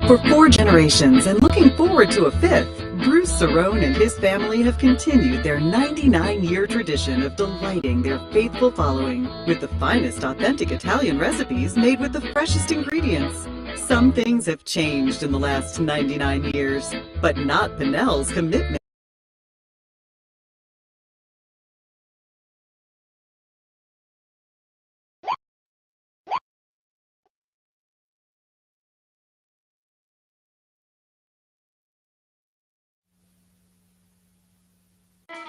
For 4 generations and looking forward to a 5th, Bruce Cerrone and his family have continued their 99-year tradition of delighting their faithful following with the finest authentic Italian recipes made with the freshest ingredients. Some things have changed in the last 99 years, but not Pinnell's commitment.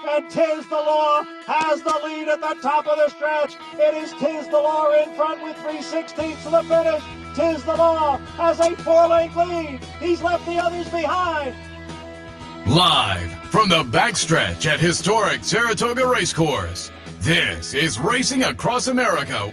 And Tiz the Law has the lead at the top of the stretch. It is Tiz the Law in front with 3/16 to the finish. Tiz the Law has a 4-length lead. He's left the others behind. Live from the backstretch at historic Saratoga Racecourse, this is Racing Across America.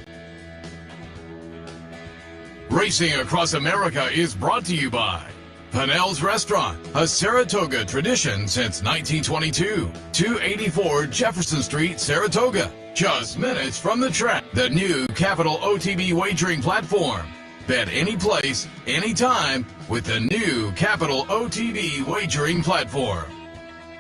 Racing Across America is brought to you by Pinnell's Restaurant, a Saratoga tradition since 1922. 284 Jefferson Street, Saratoga. Just minutes from the track. The new Capital OTB wagering platform. Bet any place, anytime with the new Capital OTB wagering platform.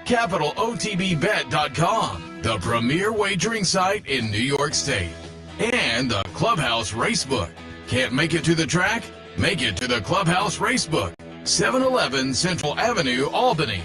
CapitalOTBBet.com, the premier wagering site in New York State. And the Clubhouse Racebook. Can't make it to the track? Make it to the Clubhouse Racebook. 711 Central Avenue, Albany.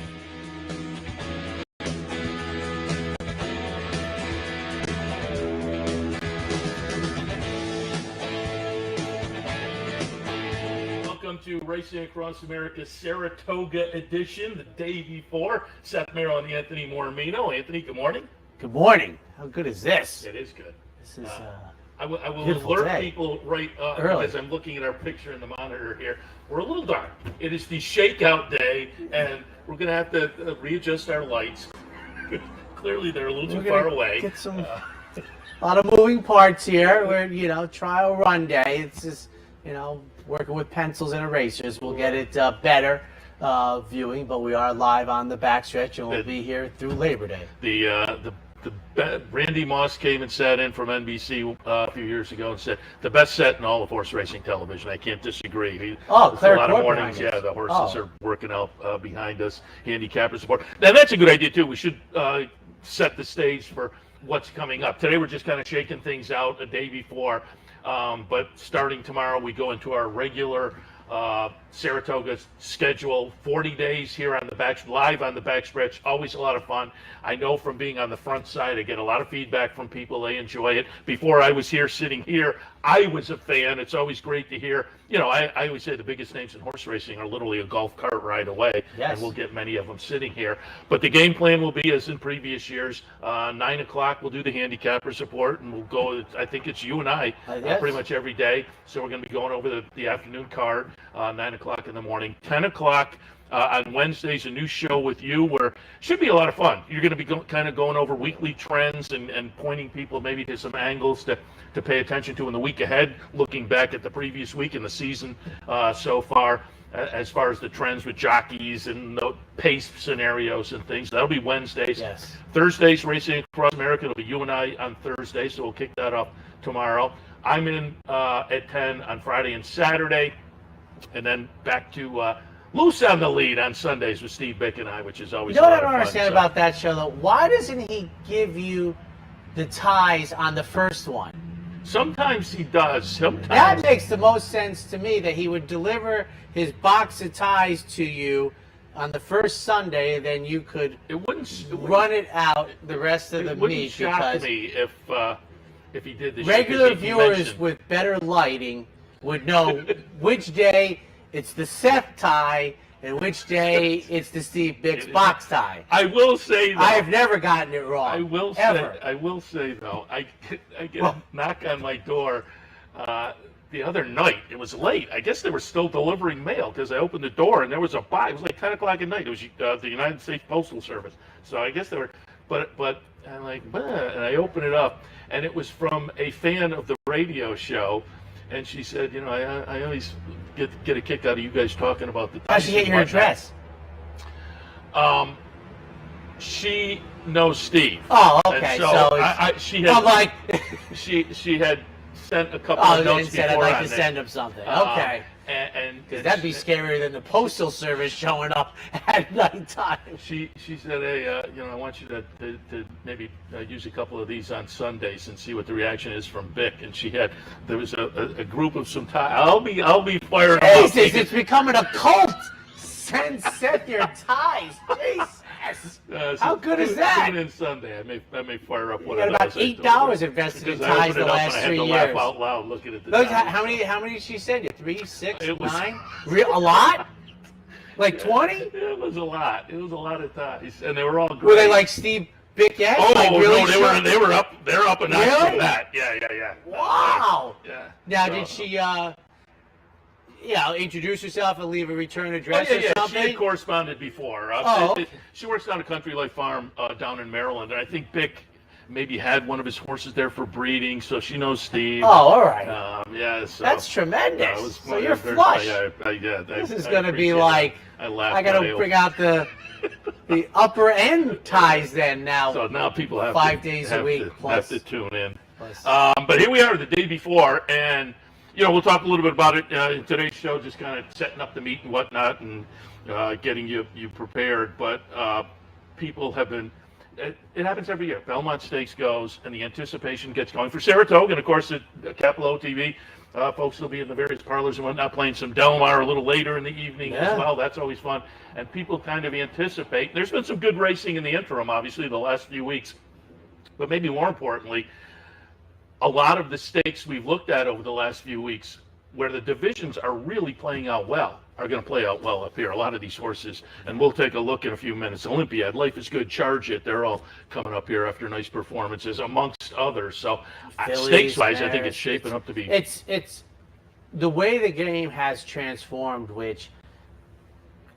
Welcome to Racing Across America Saratoga edition, the day before. Seth, Merrow, and Anthony Mormino. Anthony, good morning. Good morning. How good is this? It is good. This is I will beautiful alert day. people right Early. as I'm looking at our picture in the monitor here. We're a little dark. It is the shakeout day, and we're going to have to readjust our lights. Clearly, they're a little too far away. Get some a lot of moving parts here. We're trial run day. It's just working with pencils and erasers. We'll get it better viewing, but we are live on the backstretch, and we'll be here through Labor Day. Randy Moss came and sat in from NBC a few years ago and said the best set in all of horse racing television. I can't disagree. There's a lot of mornings. Yeah, the horses are working out behind us. Handicapper support. Now that's a good idea too. We should set the stage for what's coming up. Today we're just kind of shaking things out a day before, but starting tomorrow we go into our regular Saratoga schedule. 40 days here on the live on the backstretch. Always a lot of fun. I know from being on the front side, I get a lot of feedback from people. They enjoy it. Before I was here, sitting here, I was a fan. It's always great to hear. I always say the biggest names in horse racing are literally a golf cart ride away, and we'll get many of them sitting here. But the game plan will be as in previous years. 9 o'clock, we'll do the handicapper support, and we'll go. I think it's you and I pretty much every day. So we're going to be going over the afternoon card, 9 o'clock in the morning. 10 o'clock on Wednesdays, a new show with you where it should be a lot of fun. You're going to be kind of going over weekly trends and pointing people maybe to some angles to pay attention to in the week ahead, looking back at the previous week in the season so far, as far as the trends with jockeys and the pace scenarios and things. That'll be Wednesdays. Yes. Thursdays, Racing Across America. It'll be you and I on Thursday, so we'll kick that off tomorrow. I'm in at 10 on Friday and Saturday, and then back to Loose on the Lead on Sundays with Steve Bick and I, which is always a lot of fun. What I don't understand about that show, though, why doesn't he give you the ties on the first one? Sometimes he does. Sometimes. That makes the most sense to me, that he would deliver his box of ties to you on the first Sunday, and then you could run it out the rest of the meet. It wouldn't shock me if he did this. Regular viewers with better lighting would know which day it's the Seth tie and which day it's the Steve Bick's box tie. I will say, though, I have never gotten it wrong. I will say, though, I get a knock on my door the other night. It was late. I guess they were still delivering mail because I opened the door and there was a box. It was like 10 o'clock at night. It was the United States Postal Service. So I guess they were, but I'm like, and I opened it up, and it was from a fan of the radio show. And she said, I always get a kick out of you guys talking about the. How'd she get your address? She knows Steve. Oh, okay. And she had sent a couple of notes before. I'd like to send him something. Okay. And Because that'd be scarier than the Postal Service showing up at nighttime. She said, hey, I want you to maybe use a couple of these on Sundays and see what the reaction is from Bick. And there was a group of some ties. I'll be fired up. Jesus, it's becoming a cult. Send Seth your ties. Jesus. How good is that? Tune in Sunday. I may fire up one of those. You got about $8 invested in ties the last 3 years. I had to laugh out loud looking at the ties. How many did she send you? 3, 6, 9? A lot? Like 20? It was a lot. It was a lot of ties, and they were all great. Were they like Steve Bickett? Oh, like really no, they were up. They're up and down from that. Yeah. Wow. Yeah. Now, did she introduce herself and leave a return address or something? She had corresponded before. She works down a Country Life farm down in Maryland, and I think Bick maybe had one of his horses there for breeding, so she knows Steve. Oh, all right. So, that's tremendous. So you're flush. This is going to be like, I got to bring out the upper end ties then now. So now people have 5 days a week have to tune in. But here we are the day before, and we'll talk a little bit about it in today's show, just kind of setting up the meet and whatnot and getting you prepared. But people have been, it happens every year. Belmont Stakes goes and the anticipation gets going for Saratoga. And of course, at Capital TV, folks will be in the various parlors and whatnot playing some Del Mar a little later in the evening as well. That's always fun. And people kind of anticipate. There's been some good racing in the interim, obviously, the last few weeks. But maybe more importantly, a lot of the stakes we've looked at over the last few weeks where the divisions are really playing out well are going to play out well up here. A lot of these horses, and we'll take a look in a few minutes. Olympiad, Life is Good, Charge It, they're all coming up here after nice performances, amongst others. So stakes-wise, I think it's shaping up to be. It's the way the game has transformed, which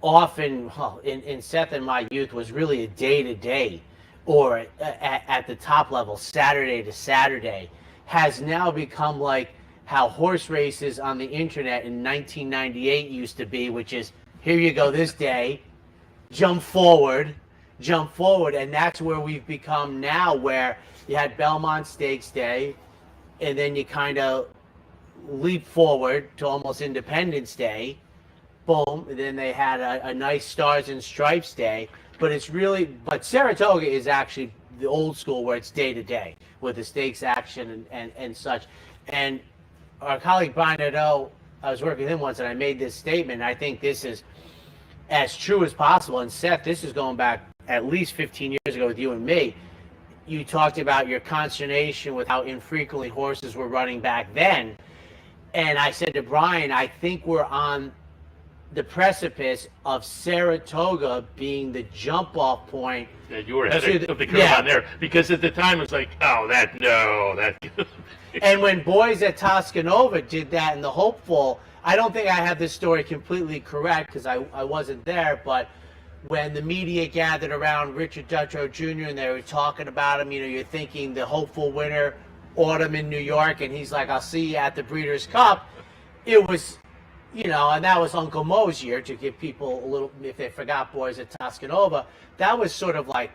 often in Seth and my youth was really a day-to-day or at the top level, Saturday to Saturday, has now become like how horse races on the internet in 1998 used to be, which is, here you go this day, jump forward, and that's where we've become now, where you had Belmont Stakes Day, and then you kind of leap forward to almost Independence Day, boom, and then they had a nice Stars and Stripes Day, but Saratoga is actually the old school where it's day to day with the stakes action and such. And our colleague Brian Nadeau, I was working with him once and I made this statement. I think this is as true as possible. And Seth, this is going back at least 15 years ago with you and me. You talked about your consternation with how infrequently horses were running back then. And I said to Brian, I think we're on the precipice of Saratoga being the jump-off point. Yeah, you were ahead of the curve on there, because at the time it was like, And when boys at Toscanova did that in the Hopeful, I don't think I have this story completely correct because I wasn't there, but when the media gathered around Richard Dutrow Jr. and they were talking about him, you're thinking the Hopeful winner, Autumn in New York, and he's like, I'll see you at the Breeders' Cup. It was, and that was Uncle Mo's year, to give people a little, if they forgot boys at Toscanova. That was sort of like,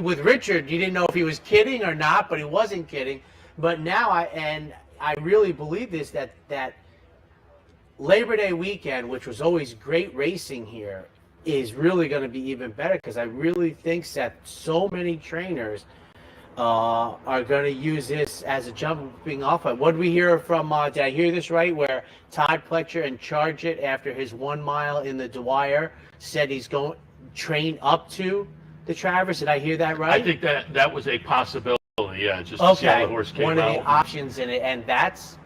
with Richard, you didn't know if he was kidding or not, but he wasn't kidding. But now, I really believe this, that Labor Day weekend, which was always great racing here, is really going to be even better, because I really think that so many trainers are going to use this as a jumping off point. What did we hear from, did I hear this right, where Todd Pletcher and Charge It, after his 1 mile in the Dwyer, said he's going train up to the Travers? Did I hear that right? I think that was a possibility, just to see how the horse came out. One of the options in it, and that's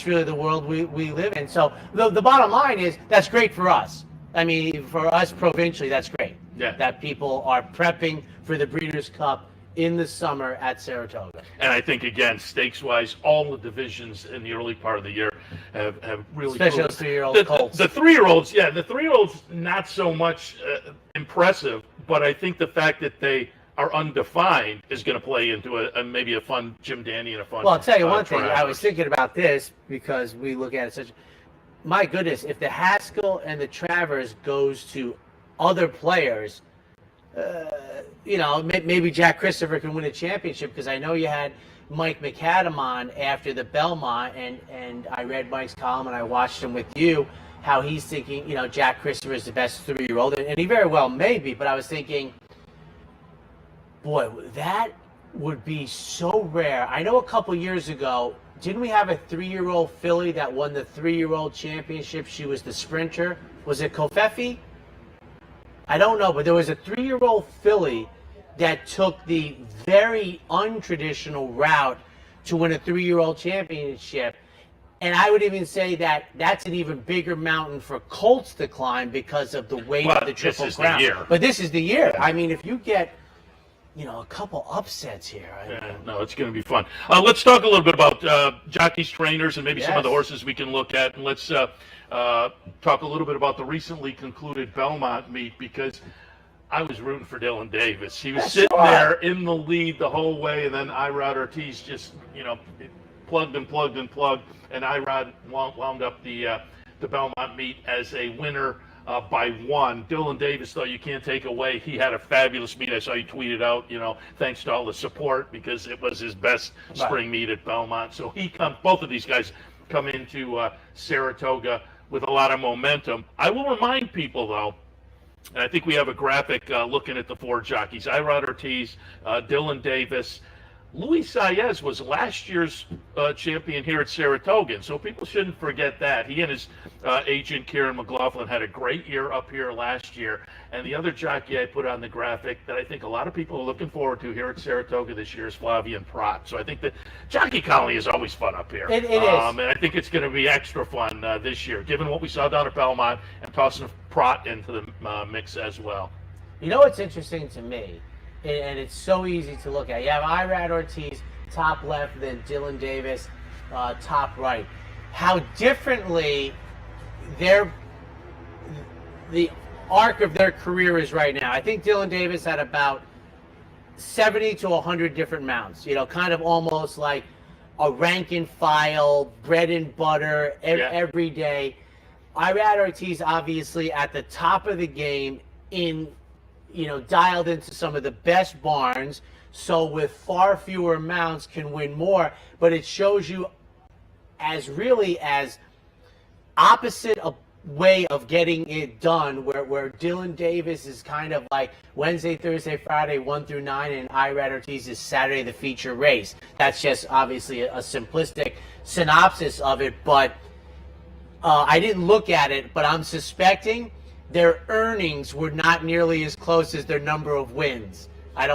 really the world we live in. So the bottom line is, that's great for us. I mean, for us provincially, that's great. Yeah. That people are prepping for the Breeders' Cup in the summer at Saratoga. And I think, again, stakes-wise, all the divisions in the early part of the year have really... Especially those 3-year-old colts. The 3-year-olds, the 3-year-olds, not so much impressive, but I think the fact that they are undefined is going to play into maybe a fun Jim Danny and a fun... Well, I'll tell you one thing. I was thinking about this, because we look at it such... My goodness, if the Haskell and the Travers goes to other players... maybe Jack Christopher can win a championship, because I know you had Mike McAdam on after the Belmont, and I read Mike's column and I watched him with you, how he's thinking, Jack Christopher is the best 3-year-old, and he very well may be, but I was thinking, boy, that would be so rare. I know a couple years ago, didn't we have a 3-year-old filly that won the 3-year-old championship? She was the sprinter. Was it Kofefi? I don't know, but there was a 3-year-old filly that took the very untraditional route to win a 3-year-old championship. And I would even say that that's an even bigger mountain for colts to climb because of the weight of the Triple Crown. But this is the year. I mean, if you get, a couple upsets here. It's going to be fun. Let's talk a little bit about jockeys, trainers, and maybe some of the horses we can look at. And let's talk a little bit about the recently concluded Belmont meet, because I was rooting for Dylan Davis. He was sitting there in the lead the whole way, and then Irod Ortiz just, plugged, and Irod wound up the Belmont meet as a winner by 1. Dylan Davis, though, you can't take away. He had a fabulous meet. I saw you tweeted out, thanks to all the support, because it was his best spring meet at Belmont. So both of these guys come into Saratoga with a lot of momentum. I will remind people, though, and I think we have a graphic looking at the 4 jockeys: Irod Ortiz, Dylan Davis. Luis Saez was last year's champion here at Saratoga, and so people shouldn't forget that. He and his agent, Kieran McLaughlin, had a great year up here last year. And the other jockey I put on the graphic that I think a lot of people are looking forward to here at Saratoga this year is Flavien Prat. So I think the jockey colony is always fun up here. It is. And I think it's going to be extra fun this year, given what we saw down at Belmont, and tossing Prat into the mix as well. You know what's interesting to me? And it's so easy to look at. You have Irod Ortiz top left, then Dylan Davis top right. How differently the arc of their career is right now. I think Dylan Davis had about 70 to 100 different mounts. Kind of almost like a rank and file, bread and butter every day. Irod Ortiz obviously at the top of the game dialed into some of the best barns, so with far fewer mounts can win more. But it shows you as opposite a way of getting it done, where Dylan Davis is kind of like Wednesday, Thursday, Friday, 1 through 9, and Irod Ortiz is Saturday, the feature race. That's just obviously a simplistic synopsis of it, but I didn't look at it, but I'm suspecting their earnings were not nearly as close as their number of wins. I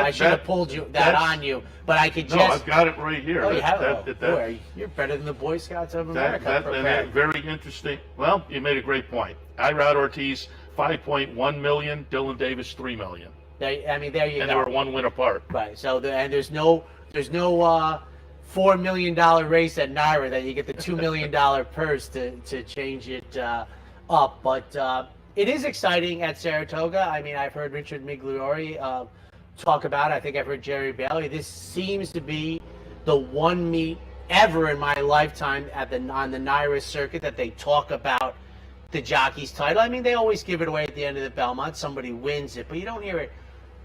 should have pulled that on you, but I could just. No, I've got it right here. Oh, you have it. Boy, you're better than the Boy Scouts of America. That very interesting. Well, you made a great point. Irod Ortiz, $5.1 million. Dylan Davis, $3 million. There you and go. And they were 1 win apart. Right. So there's no $4 million race at NYRA that you get the $2 million purse to change it up. But it is exciting at Saratoga. I mean, I've heard Richard Migliori talk about it. I think I've heard Jerry Bailey. This seems to be the one meet ever in my lifetime on the NYRA circuit that they talk about the jockey's title. I mean, they always give it away at the end of the Belmont. Somebody wins it, but you don't hear it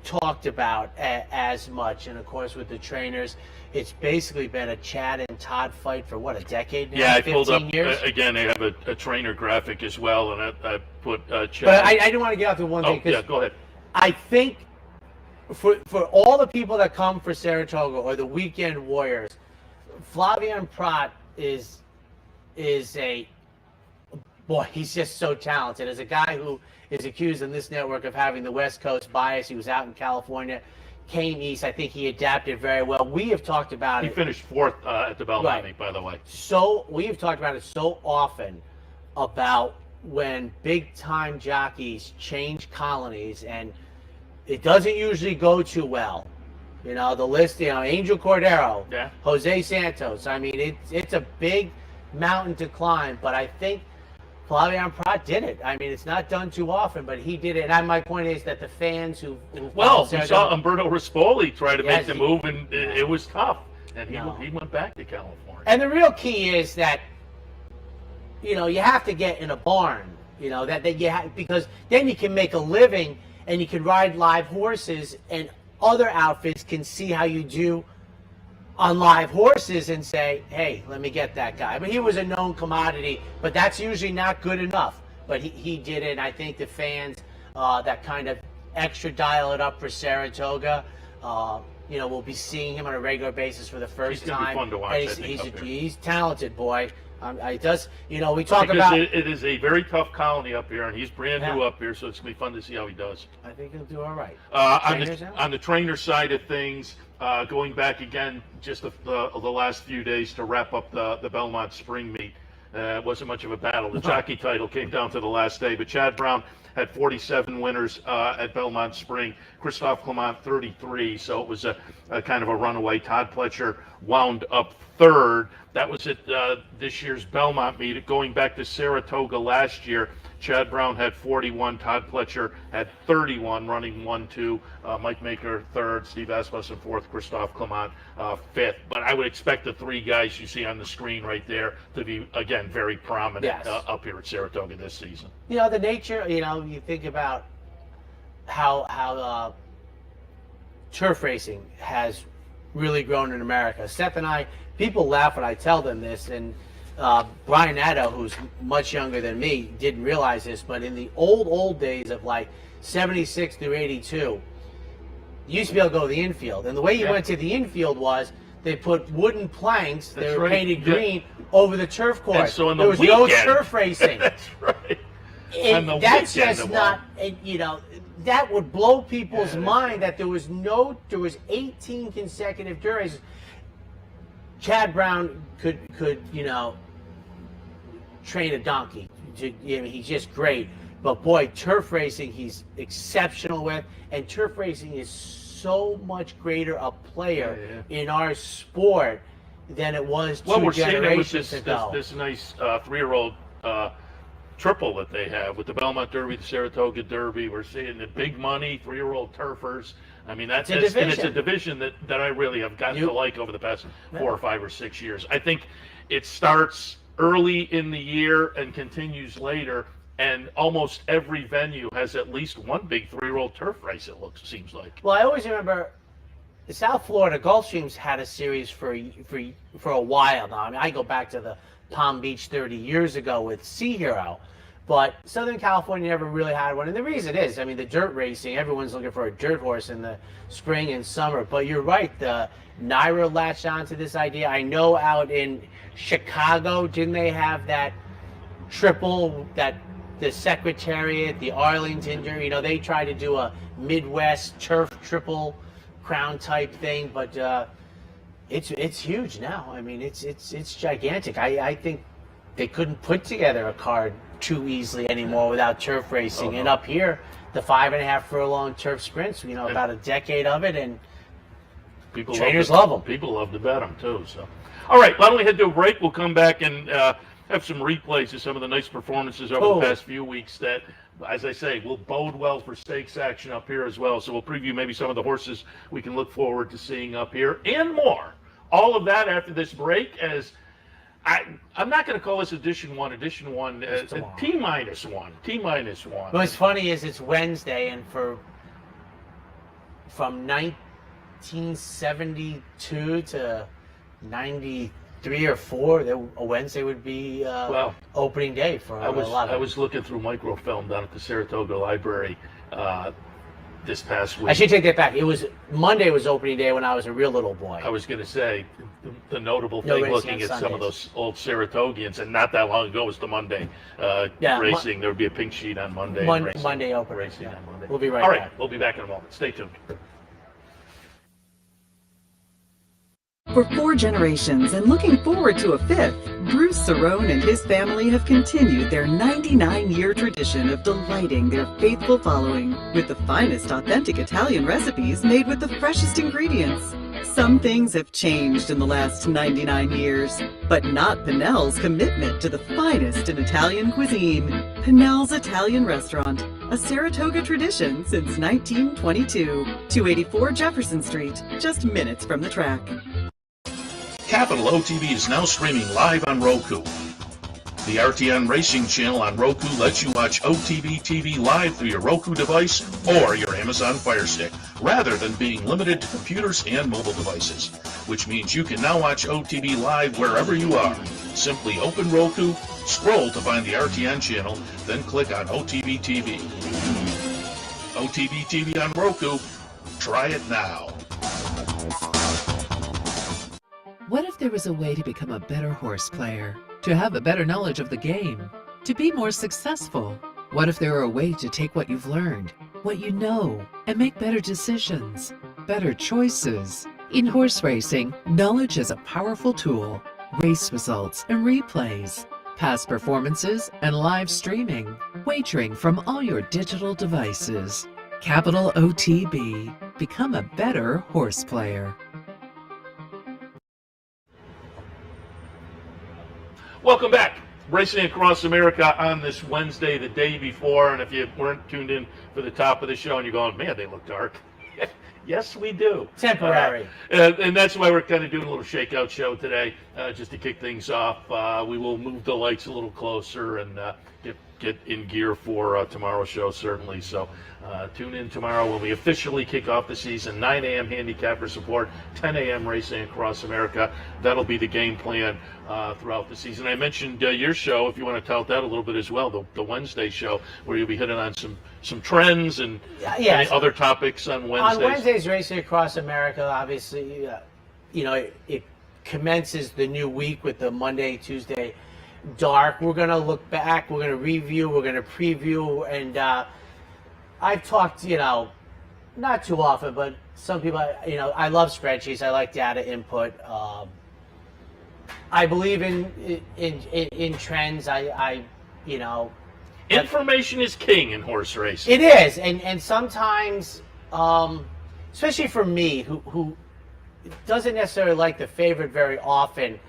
talked about as much. And of course, with the trainers, it's basically been a Chad and Todd fight for what, a decade now? Yeah, I pulled up years? Again. They have a trainer graphic as well, and I put Chad. But I didn't want to get off to one thing. Yeah, go ahead. I think for all the people that come for Saratoga or the weekend warriors, Flavien Prat is a boy. He's just so talented. As a guy who is accused in this network of having the West Coast bias, he was out in California, came east. I think he adapted very well. We have talked about it. He finished 4th at the Belmont meet, by the way. So we have talked about it so often about when big-time jockeys change colonies, and it doesn't usually go too well. The list, Angel Cordero, Jose Santos. I mean, it's a big mountain to climb, but I think Flavien Prat did it. I mean, it's not done too often, but he did it. And my point is that the fans who we saw Umberto Rispoli try to make the move, and it was tough. And he went back to California. And the real key is that, you have to get in a barn, because then you can make a living and you can ride live horses, and other outfits can see how you do on live horses and say, hey, let me get that guy. But he was a known commodity, but that's usually not good enough. But he did it. I think the fans that kind of extra dial it up for Saratoga, we'll be seeing him on a regular basis for the first time. He's going to be fun to watch. He's talented, boy. We talk about it is a very tough colony up here, and he's brand new up here, so it's going to be fun to see how he does. I think he'll do all right. On the trainer side of things, going back again just the last few days to wrap up the Belmont Spring Meet, it wasn't much of a battle. The jockey title came down to the last day, but Chad Brown had 47 winners at Belmont Spring. Christophe Clement 33, so it was a kind of a runaway. Todd Pletcher wound up third. That was at this year's Belmont meet. Going back to Saratoga last year, Chad Brown had 41, Todd Pletcher had 31, running 1-2. Mike Maker third, Steve Asmussen fourth, Christophe Clement fifth. But I would expect the three guys you see on the screen right there to be, again, very prominent up here at Saratoga this season. The nature, you think about how turf racing has really grown in America. Seth and I, people laugh when I tell them this, and Brian Nadeau, who's much younger than me, didn't realize this, but in the old days of like 76 through 82, you used to be able to go to the infield. And the way you went to the infield was they put wooden planks, they were painted green, over the turf course. And so there was no turf racing. That's right. And that's just not, that would blow people's mind that there was 18 consecutive dirt races. Chad Brown could train a donkey. He's just great. But boy, turf racing he's exceptional with, and turf racing is so much greater a player in our sport than it was two generations ago. This nice 3-year-old triple that they have with the Belmont Derby, the Saratoga Derby. We're seeing the big money 3-year-old turfers. I mean, it's a division that I really have gotten to like over the past 4 or 5 or 6 years. I think it starts early in the year and continues later, and almost every venue has at least one big 3-year-old turf race. Seems like. Well, I always remember South Florida Gulfstream's had a series for a while now. I mean, I go back to the Palm Beach 30 years ago with Sea Hero. But Southern California never really had one. And the reason is, I mean, the dirt racing, everyone's looking for a dirt horse in the spring and summer. But you're right, the Nairo latched onto this idea. I know out in Chicago, didn't they have that triple, that the Secretariat, the Arlington, they tried to do a Midwest turf triple crown type thing. But it's huge now. I mean, it's gigantic. I think they couldn't put together a card too easily anymore without turf racing. And up here, the 5.5 furlong turf sprints, about a decade of it, and trainers love them. People love to bet them too. So, all right, why don't we head to a break? We'll come back and have some replays of some of the nice performances over the past few weeks that, as I say, will bode well for stakes action up here as well. So we'll preview maybe some of the horses we can look forward to seeing up here and more. All of that after this break, as I'm not going to call this edition one, T-1. What's funny is it's Wednesday, and from 1972 to 93 or 4, a Wednesday would be opening day for a lot of I was looking through microfilm down at the Saratoga Library this past week. I should take that back. Monday was opening day when I was a real little boy. I was going to say, the notable thing looking at some of those old Saratogians, and not that long ago was the Monday racing. There would be a pink sheet on Monday. Monday open racing on Monday. We'll be right back. All right, we'll be back in a moment. Stay tuned. For 4 generations and looking forward to a 5th, Bruce Cerrone and his family have continued their 99-year tradition of delighting their faithful following with the finest authentic Italian recipes made with the freshest ingredients. Some things have changed in the last 99 years, but not Pinnell's commitment to the finest in Italian cuisine. Pinnell's Italian Restaurant, a Saratoga tradition since 1922. 284 Jefferson Street, just minutes from the track. Capital OTB is now streaming live on Roku. The RTN Racing channel on Roku lets you watch OTB TV live through your Roku device or your Amazon Fire Stick. rather than being limited to computers and mobile devices, which means you can now watch OTB live wherever you are. Simply open Roku, scroll to find the RTN channel, then click on OTB TV. OTB TV on Roku. Try it now. What if there was a way to become a better horse player? To have a better knowledge of the game? To be more successful? What if there were a way to take what you've learned, what you know, and make better decisions, better choices? In horse racing, knowledge is a powerful tool. Race results and replays, past performances and live streaming, wagering from all your digital devices. Capital OTB. Become a better horse player. Welcome back. Racing Across America on this Wednesday, the day before. And if you weren't tuned in for the top of the show and you're going, man, they look dark. Yes, we do. Temporary. And that's why we're kind of doing a little shakeout show today, just to kick things off. We will move the lights a little closer and get in gear for tomorrow's show, certainly. So tune in tomorrow when we officially kick off the season. 9 a.m. handicapper support, 10 a.m. Racing Across America. That'll be the game plan throughout the season. I mentioned your show, if you want to tout that a little bit as well, the Wednesday show, where you'll be hitting on some trends and any other topics on Wednesdays. On Wednesdays, Racing Across America, obviously, it commences the new week with the Monday, Tuesday dark. We're going to look back, we're going to review, we're going to preview, and I've talked, not too often, but some people, I love spreadsheets. I like data input. I believe in trends. Information is king in horse racing. It is, and sometimes, especially for me, who doesn't necessarily like the favorite very often,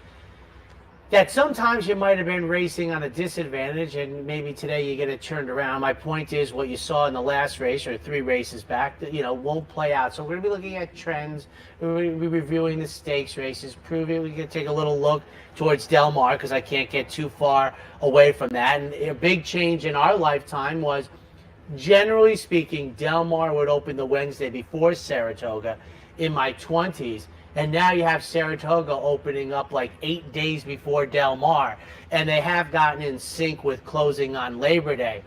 that sometimes you might have been racing on a disadvantage and maybe today you get it turned around. My point is what you saw in the last race or 3 races back, won't play out. So we're going to be looking at trends. We're going to be reviewing the stakes races, proving. We're going to take a little look towards Del Mar because I can't get too far away from that. And a big change in our lifetime was, generally speaking, Del Mar would open the Wednesday before Saratoga in my 20s. And now you have Saratoga opening up like 8 days before Del Mar. And they have gotten in sync with closing on Labor Day.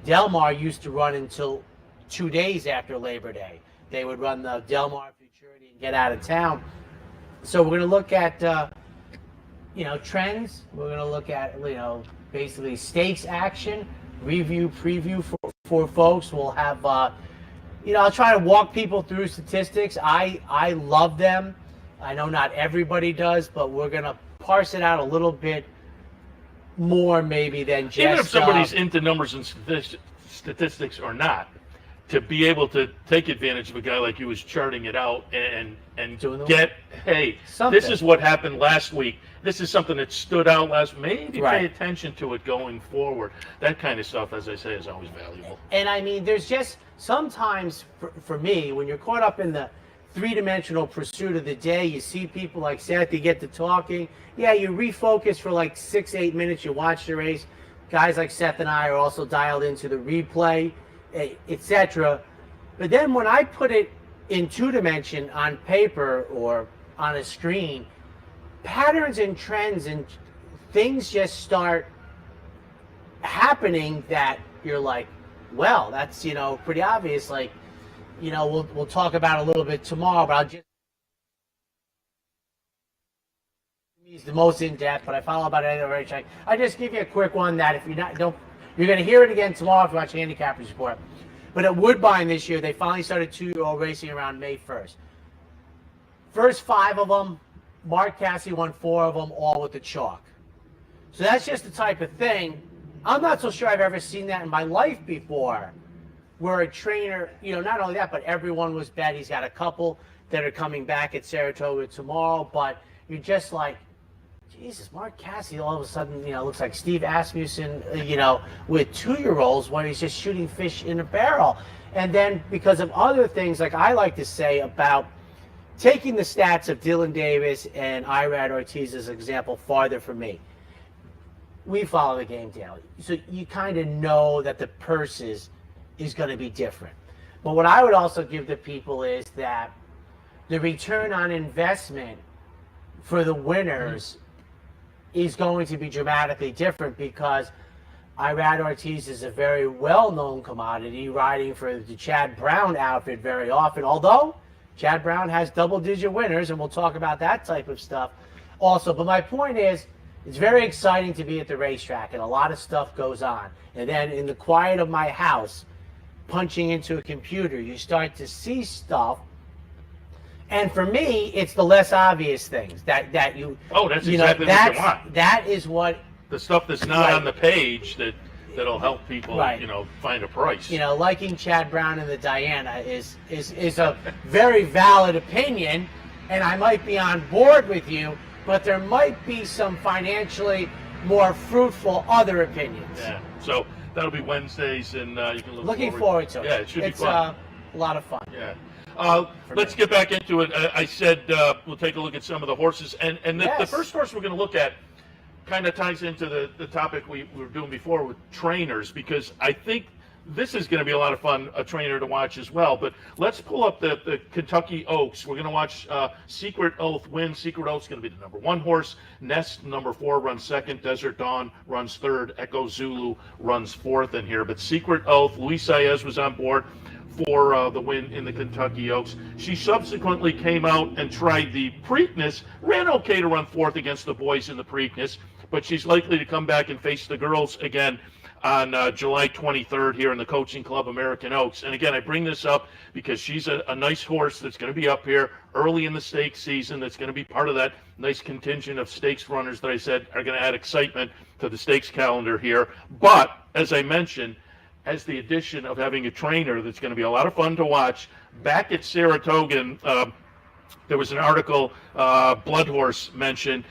Del Mar used to run until 2 days after Labor Day. They would run the Del Mar Futurity and get out of town. So we're going to look at, trends. We're going to look at, basically stakes action, review, preview for folks. We'll have, I'll try to walk people through statistics. I love them. I know not everybody does, but we're going to parse it out a little bit more maybe than just... Even if somebody's into numbers and statistics or not, to be able to take advantage of a guy like you who's charting it out and get, hey, something. This is what happened last week. This is something that stood out last week. Maybe pay attention to it going forward. That kind of stuff, as I say, is always valuable. And I mean, there's just sometimes for me, when you're caught up in the 3-dimensional pursuit of the day, you see people like Seth, you get to talking. Yeah, you refocus for like 6-8 minutes, you watch the race. Guys like Seth and I are also dialed into the replay, etc. But then when I put it in 2-dimension on paper or on a screen, patterns and trends and things just start happening that you're like, well, that's, pretty obvious. Like, we'll talk about it a little bit tomorrow, but I'll just... He's the most in-depth, but I follow about it every race. I just give you a quick one that if you're going to hear it again tomorrow if you watch Handicap Report. But at Woodbine this year, they finally started 2-year-old racing around May 1st. First 5 of them, Mark Cassidy won 4 of them, all with the chalk. So that's just the type of thing. I'm not so sure I've ever seen that in my life before, where a trainer, not only that, but everyone was bet. He's got a couple that are coming back at Saratoga tomorrow, but you're just like, Jesus, Mark Cassidy all of a sudden, looks like Steve Asmussen, with 2-year-olds when he's just shooting fish in a barrel. And then because of other things, like I like to say about taking the stats of Dylan Davis and Irad Ortiz as an example farther from me. We follow the game daily. So you kind of know that the purses is going to be different. But what I would also give the people is that the return on investment for the winners is going to be dramatically different, because Irad Ortiz is a very well-known commodity, riding for the Chad Brown outfit very often, although Chad Brown has double-digit winners, and we'll talk about that type of stuff also. But my point is, it's very exciting to be at the racetrack, and a lot of stuff goes on. And then in the quiet of my house, punching into a computer, you start to see stuff. And for me, it's the less obvious things that you. Oh, that's exactly what you want. That is what. The stuff that's not on the page that'll help people, find a price. Liking Chad Brown and the Diana is a very valid opinion, and I might be on board with you, but there might be some financially more fruitful other opinions. Yeah. So that'll be Wednesdays, and you can looking forward to it. Yeah, it should be fun. It's a lot of fun. Yeah. Let's get back into it. I said we'll take a look at some of the horses, and the first horse we're going to look at kind of ties into the topic we were doing before with trainers, because I think this is going to be a lot of fun, a trainer to watch as well. But let's pull up the Kentucky Oaks. We're going to watch Secret Oath win. Secret Oath's going to be the number 1 horse. Nest, number 4, runs 2nd. Desert Dawn runs 3rd. Echo Zulu runs 4th in here. But Secret Oath, Luis Saez was on board for the win in the Kentucky Oaks. She subsequently came out and tried the Preakness, ran okay to run 4th against the boys in the Preakness, but she's likely to come back and face the girls again on July 23rd here in the Coaching Club American Oaks. And again, I bring this up because she's a nice horse that's going to be up here early in the stakes season, that's going to be part of that nice contingent of stakes runners that I said are going to add excitement to the stakes calendar here. But, as I mentioned, has the addition of having a trainer that's going to be a lot of fun to watch. Back at Saratoga, there was an article, Blood Horse mentioned,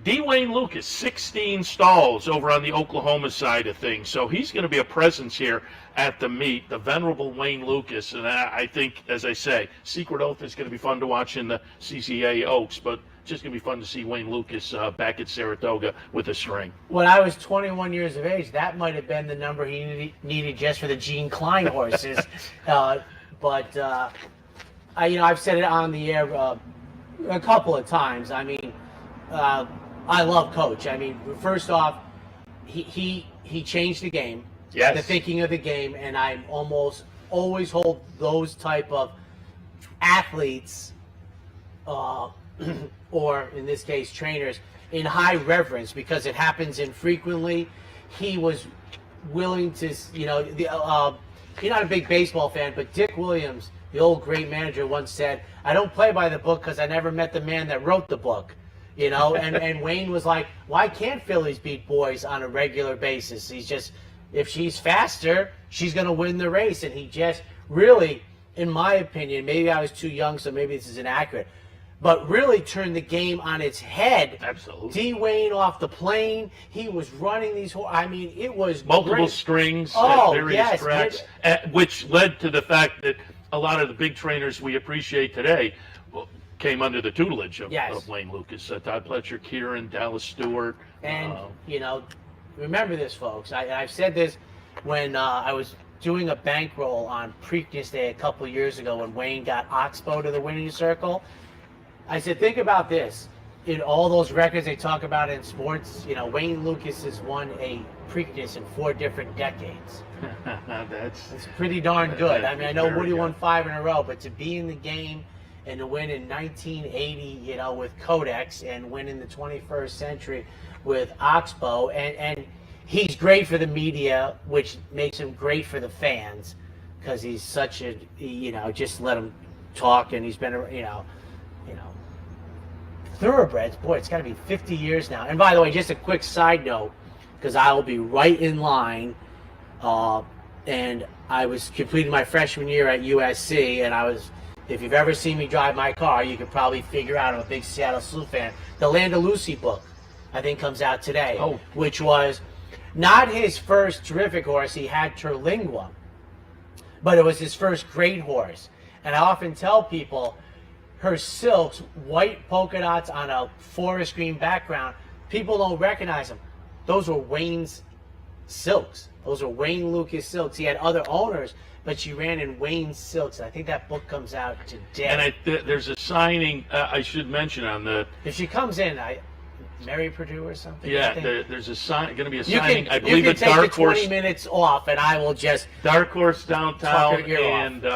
D. Wayne Lucas, 16 stalls over on the Oklahoma side of things. So he's going to be a presence here at the meet, the venerable Wayne Lucas. And I think, as I say, Secret Oath is going to be fun to watch in the CCA Oaks, but just going to be fun to see Wayne Lucas back at Saratoga with a string. When I was 21 years of age, that might have been the number he needed just for the Gene Klein horses. I've said it on the air a couple of times. I mean, I love Coach. I mean, first off, he changed the game, the thinking of the game, and I almost always hold those type of athletes, or in this case, trainers, in high reverence, because it happens infrequently. He was willing to, you're not a big baseball fan, but Dick Williams, the old great manager, once said, "I don't play by the book because I never met the man that wrote the book." And Wayne was like, why can't Phillies beat boys on a regular basis? He's just, if she's faster, she's going to win the race. And he just really, in my opinion, maybe I was too young, so maybe this is inaccurate, but really turned the game on its head. Absolutely. D. Wayne off the plane, he was running these, I mean, it was multiple great. Strings at various tracks, which led to the fact that a lot of the big trainers we appreciate today came under the tutelage of Wayne Lucas. Todd Pletcher, Kieran, Dallas Stewart. And, remember this, folks. I've said this when I was doing a bankroll on Preakness Day a couple of years ago when Wayne got Oxbow to the winning circle. I said, think about this. In all those records they talk about in sports, Wayne Lucas has won a Preakness in 4 different decades. That's pretty darn good. I mean, I know Woody won 5 in a row, but to be in the game and to win in 1980, with Codex, and win in the 21st century with Oxbow, and he's great for the media, which makes him great for the fans, because he's such a, just let him talk, and he's been, thoroughbreds. Boy, it's got to be 50 years now. And by the way, just a quick side note, because I will be right in line, and I was completing my freshman year at USC, and if you've ever seen me drive my car, you could probably figure out I'm a big Seattle Sleuth fan. The Land of Lucy book, I think, comes out today, which was not his first terrific horse. He had Terlingua, but it was his first great horse. And I often tell people, her silks, white polka dots on a forest green background, people don't recognize them. Those were Wayne's silks. Those are Wayne Lucas silks. He had other owners, but she ran in Wayne silks. I think that book comes out today. And there's a signing I should mention on the. If she comes in, Mary Purdue or something. Yeah, there's going to be a signing. I believe it's Dark Horse. You can take the 20 minutes off, and I will just Dark Horse downtown, and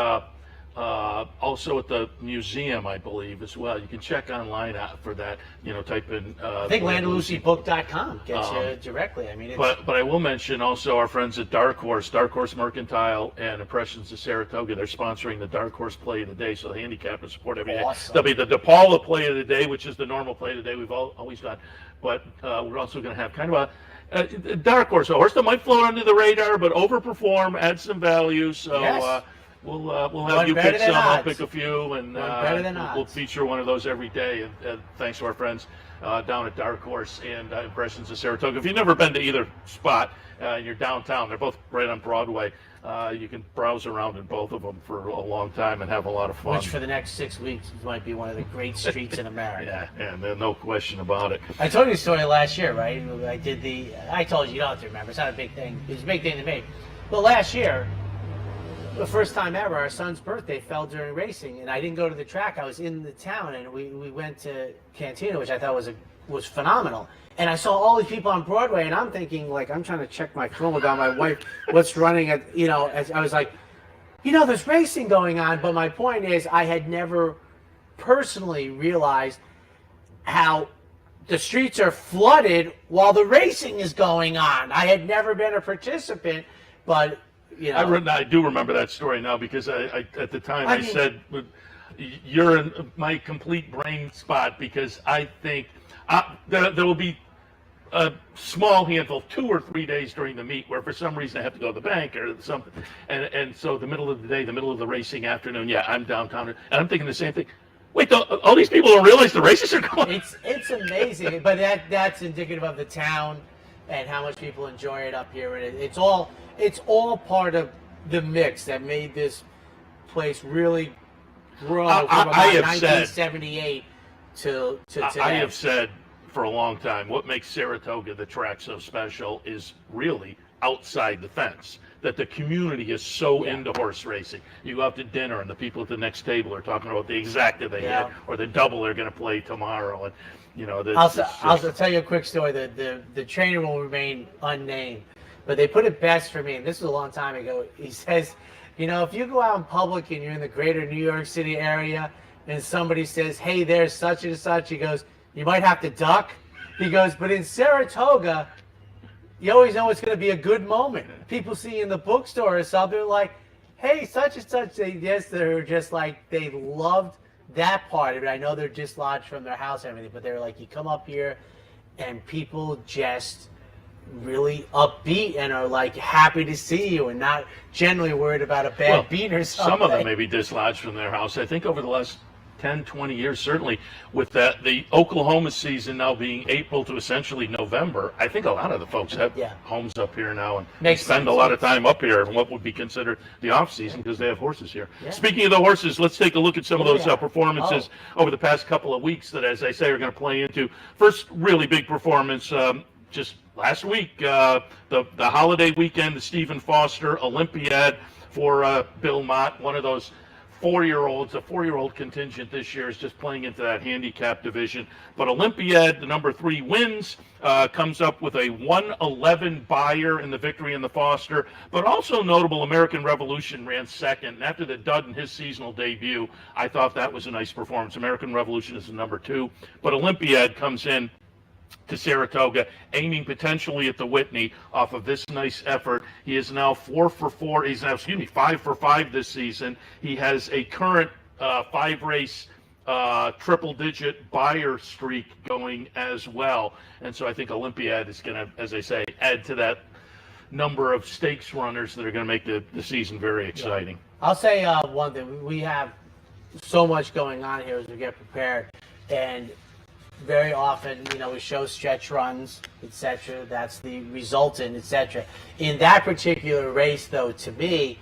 also at the museum, I believe, as well. You can check online for that. Type in. I think LandLucyBook.com gets you directly. I mean, it's, but I will mention also our friends at Dark Horse Mercantile, and Impressions of Saratoga. They're sponsoring the Dark Horse Play of the Day, so the handicappers support every day. Awesome. There'll be the DePaula Play of the Day, which is the normal play of the day we've always got. But we're also going to have kind of a Dark Horse, a horse that might float under the radar, but overperform, add some value. So. Yes. We'll have you pick some, I'll pick a few, and we'll feature one of those every day. And thanks to our friends down at Dark Horse and Impressions of Saratoga. If you've never been to either spot and you're downtown, they're both right on Broadway. You can browse around in both of them for a long time and have a lot of fun. Which for the next 6 weeks might be one of the great streets in America. Yeah, and there's no question about it. I told you the story last year, right? I told you don't have to remember. It's not a big thing. It's a big thing to me. But last year, the first time ever, our son's birthday fell during racing, and I didn't go to the track. I was in the town, and we went to Cantina, which I thought was phenomenal. And I saw all these people on Broadway, and I'm thinking, like, I'm trying to check my phone without my wife, what's running at, as I was like, there's racing going on. But my point is, I had never personally realized how the streets are flooded while the racing is going on. I had never been a participant, but I do remember that story now, because I at the time I said, you're in my complete brain spot, because I think there will be a small handful, 2 or 3 days during the meet, where for some reason I have to go to the bank or something. And so the middle of the day, the middle of the racing afternoon, I'm downtown. And I'm thinking the same thing. Wait, all these people don't realize the races are going? It's amazing, but that's indicative of the town and how much people enjoy it up here. And it's all part of the mix that made this place really grow from about 1978 to today. I have said for a long time, what makes Saratoga, the track, so special is really outside the fence. That the community is so into horse racing. You go out to dinner, and the people at the next table are talking about the exacta they had, or the double they're going to play tomorrow. And I'll tell you a quick story. The trainer will remain unnamed, but they put it best for me, and this was a long time ago. He says, if you go out in public and you're in the greater New York City area, and somebody says, hey, there's such and such, he goes, you might have to duck. He goes, but in Saratoga, you always know it's going to be a good moment. People see you in the bookstore or something, like, hey, such and such. They're just like, they loved that part of it. I know they're dislodged from their house and everything, but they're like, you come up here and people just really upbeat and are like happy to see you and not generally worried about a bad beat or something. Some of them may be dislodged from their house. I think over the last 10, 20 years, certainly with the Oklahoma season now being April to essentially November, I think a lot of the folks have homes up here now and spend a lot of time up here in what would be considered the off season, because they have horses here. Yeah. Speaking of the horses, let's take a look at some of those performances over the past couple of weeks that, as I say, are going to play into. First really big performance just last week, the holiday weekend, the Stephen Foster Olympiad for Bill Mott, one of those 4-year-olds. A 4-year-old contingent this year is just playing into that handicap division. But Olympiad, the number 3, wins, comes up with a 111 buyer in the victory in the Foster. But also notable, American Revolution ran second. And after the dud in his seasonal debut, I thought that was a nice performance. American Revolution is the number 2. But Olympiad comes in to Saratoga, aiming potentially at the Whitney off of this nice effort. He is now 4 for 4. He's now, 5 for 5 this season. He has a current 5-race triple-digit buyer streak going as well. And so I think Olympiad is going to, as I say, add to that number of stakes runners that are going to make the season very exciting. I'll say one thing. We have so much going on here as we get prepared. And very often, we show stretch runs, etc. That's the resultant, etc. In that particular race, though, to me,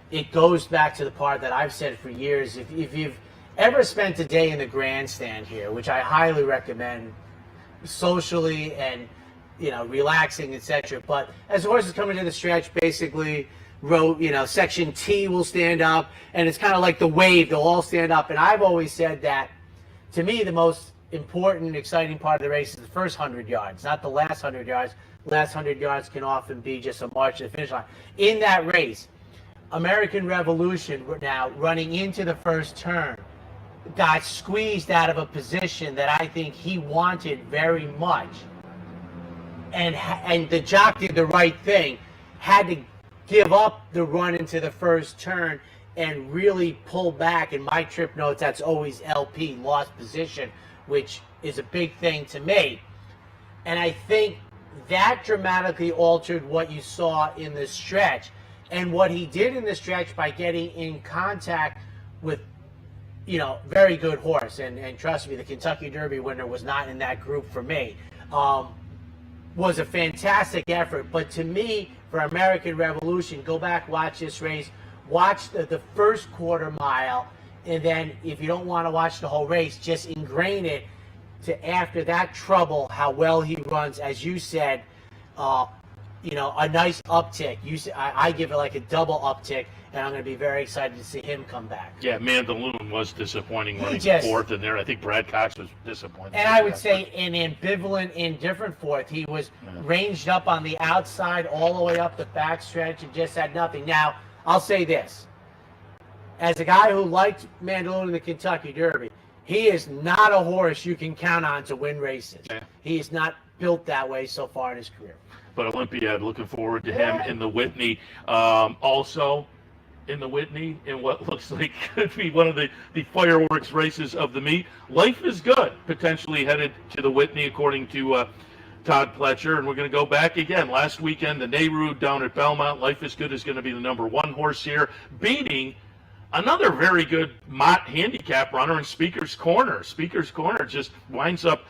it goes back to the part that I've said for years. If you've ever spent a day in the grandstand here, which I highly recommend socially and relaxing, etc. But as the horses come into the stretch, basically, section T will stand up, and it's kind of like the wave. They'll all stand up. And I've always said that, to me, the most important, exciting part of the race is the first 100 yards, not the last 100 yards. Last 100 yards can often be just a march to the finish line. In that race, American Revolution, now running into the first turn, got squeezed out of a position that I think he wanted very much. And the jock did the right thing, had to give up the run into the first turn and really pull back. In my trip notes, that's always LP, lost position, which is a big thing to me. And I think that dramatically altered what you saw in the stretch. And what he did in the stretch by getting in contact with, very good horse. And trust me, the Kentucky Derby winner was not in that group for me. Was a fantastic effort. But to me, for American Revolution, go back, watch this race, watch the first quarter mile, and then if you don't want to watch the whole race, just ingrain it to after that trouble, how well he runs, as you said, a nice uptick. I give it like a double uptick, and I'm going to be very excited to see him come back. Yeah, Mandaloon was disappointing running fourth in there. I think Brad Cox was disappointed. And I would say an ambivalent, indifferent fourth. He was ranged up on the outside all the way up the backstretch and just had nothing. Now, I'll say this. As a guy who liked Mandaloon in the Kentucky Derby, he is not a horse you can count on to win races. Yeah. He is not built that way so far in his career. But Olympiad, looking forward to him in the Whitney. Also in the Whitney, in what looks like could be one of the fireworks races of the meet. Life is Good, potentially headed to the Whitney, according to Todd Pletcher. And we're going to go back again. Last weekend, the Nehru down at Belmont. Life is Good is going to be the number one horse here, beating another very good Mott handicap runner in Speaker's Corner. Speaker's Corner just winds up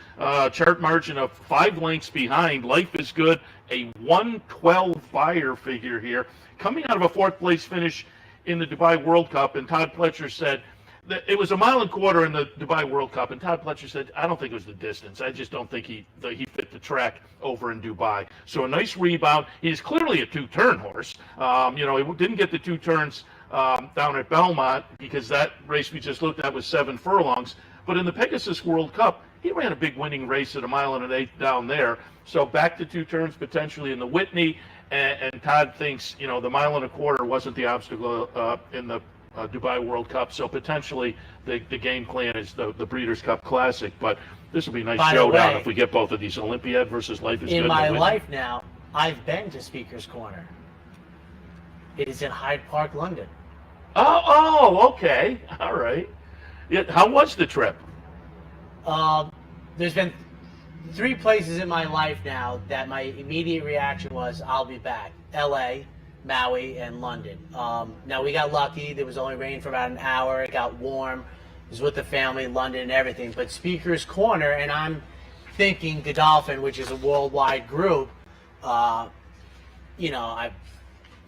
chart margin of 5 lengths behind. Life is Good, a 112 buyer figure here, coming out of a 4th place finish in the Dubai World Cup. And Todd Pletcher said that it was a 1.25 miles in the Dubai World Cup. And Todd Pletcher said, I don't think it was the distance. I just don't think he fit the track over in Dubai. So a nice rebound. He's clearly a 2-turn horse. He didn't get the 2 turns down at Belmont, because that race we just looked at was 7 furlongs. But in the Pegasus World Cup, he ran a big winning race at 1 1/8 miles down there. So back to 2 turns potentially in the Whitney. And Todd thinks, the 1.25 miles wasn't the obstacle in the Dubai World Cup. So potentially the game plan is the Breeders' Cup Classic. But this will be a nice showdown if we get both of these, Olympiad versus Life is Good. In my life now, I've been to Speaker's Corner. It is in Hyde Park, London. Oh, okay. All right. Yeah, how was the trip? There's been 3 places in my life now that my immediate reaction was, I'll be back. L.A., Maui, and London. Now, we got lucky. There was only rain for about an hour. It got warm. It was with the family, London, and everything. But Speaker's Corner, and I'm thinking Godolphin, which is a worldwide group, I've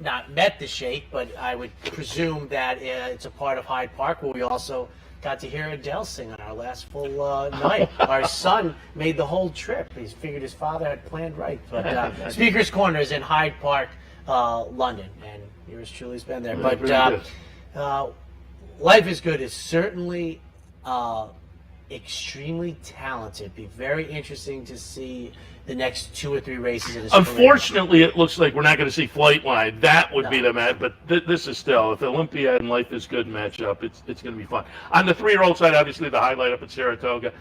not met the Sheikh, but I would presume that it's a part of Hyde Park, where we also got to hear Adele sing on our last full night. Our son made the whole trip. He figured his father had planned right. But Speaker's Corner is in Hyde Park, London, and yours truly's been there. But Life is Good is certainly extremely talented. Be very interesting to see the next 2 or 3 races in his Unfortunately, career. It looks like we're not going to see Flightline. That would be the match, but this is still, if Olympiad and Life is Good match up, it's going to be fun. On the 3-year-old side, obviously the highlight up at Saratoga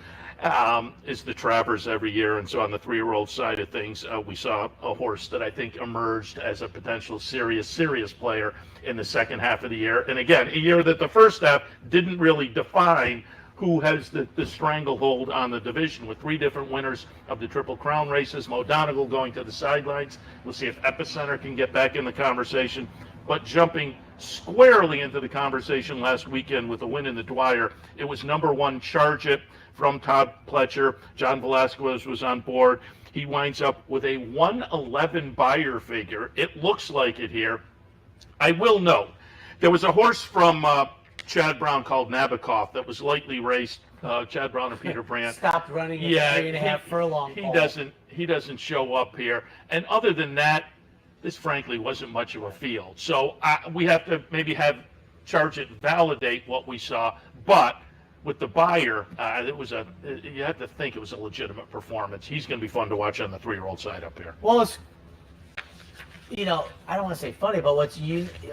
is the Travers every year, and so on the 3-year-old side of things, we saw a horse that I think emerged as a potential serious player in the second half of the year. And again, a year that the first half didn't really define who has the stranglehold on the division, with 3 different winners of the Triple Crown races. Mo Donegal going to the sidelines. We'll see if Epicenter can get back in the conversation. But jumping squarely into the conversation last weekend with a win in the Dwyer, it was number 1 Charge It from Todd Pletcher. John Velasquez was on board. He winds up with a 111 buyer figure. It looks like it here. I will note, there was a horse from Chad Brown called Nabokov that was lightly raced Chad Brown and Peter Brandt. Stopped running at 3.5 furlong. He doesn't show up here. And other than that, this frankly wasn't much of a field. So we have to maybe have Charge It validate what we saw. But with the buyer, you have to think it was a legitimate performance. He's going to be fun to watch on the 3-year-old side up here. Well, it's, I don't want to say funny, but what's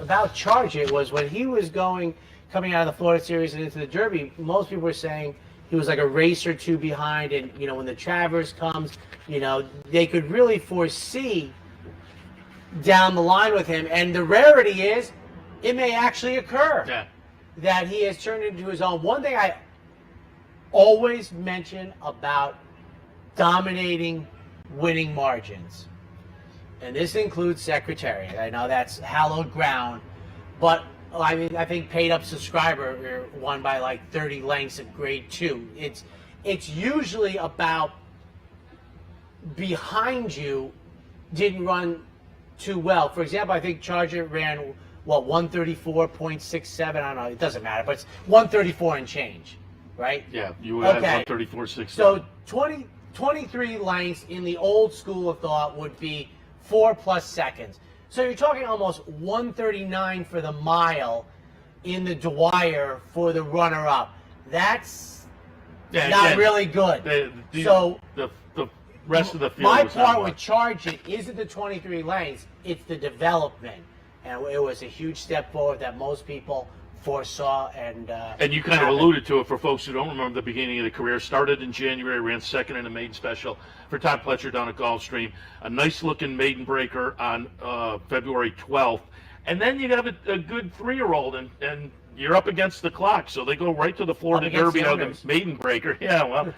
about Charge It was when he was coming out of the Florida Series and into the Derby, most people were saying he was like a race or two behind, and when the Travers comes, they could really foresee down the line with him. And the rarity is, it may actually occur that he has turned into his own. One thing I always mention about dominating winning margins, and this includes Secretariat. I know that's hallowed ground, but I think Paid Up Subscriber won by like 30 lengths at grade 2. It's usually about behind you didn't run too well. For example, I think Charger ran 134.67. I don't know. It doesn't matter, but it's 134 and change, right? Yeah, you would have 134.67. So 23 lengths in the old school of thought would be 4+ seconds. So you're talking almost 139 for the mile in the Dwyer for the runner-up. That's not really good. The rest of the field. My part with Charge It isn't the 23 lengths; it's the development, and it was a huge step forward that most people foresaw. And you kind of alluded to it for folks who don't remember the beginning of the career. Started in January, ran second in a maiden special for Todd Pletcher down at Gulfstream. A nice looking maiden breaker on February 12th. And then you have a good 3-year-old, and you're up against the clock. So they go right to the Florida Derby on the maiden breaker. Yeah, well,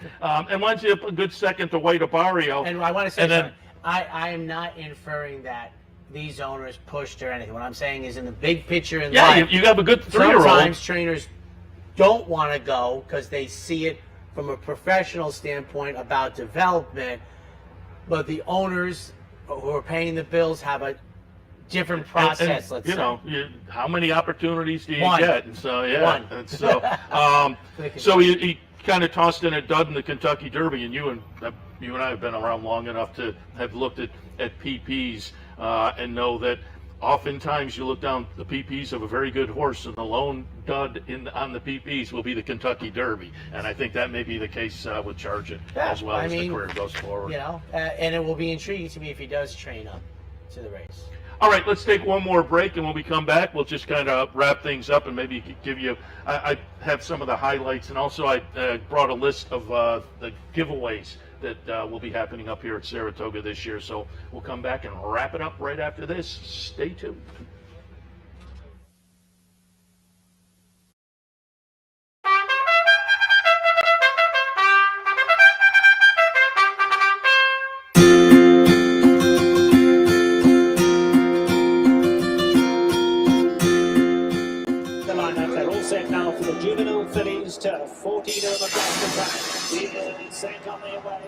and once you have a good second to White Barrio. And I want to say something. I am not inferring that these owners pushed or anything. What I'm saying is, in the big picture in life, you have a good 3-year-old. Sometimes trainers don't want to go because they see it from a professional standpoint about development, but the owners who are paying the bills have a different process. Let's say. How many opportunities do you get? And so One. And so so he kind of tossed in a dud in the Kentucky Derby, and you and I have been around long enough to have looked at PPs and know that oftentimes you look down the PPs of a very good horse, and the lone dud on the PPs will be the Kentucky Derby. And I think that may be the case with Charge It as well as the career goes forward. And it will be intriguing to me if he does train up to the race. All right, let's take one more break, and when we come back, we'll just kind of wrap things up and maybe give you – I have some of the highlights, and also I brought a list of the giveaways that will be happening up here at Saratoga this year. So we'll come back and wrap it up right after this. Stay tuned. To 14 of them across the track. Even sent on their way.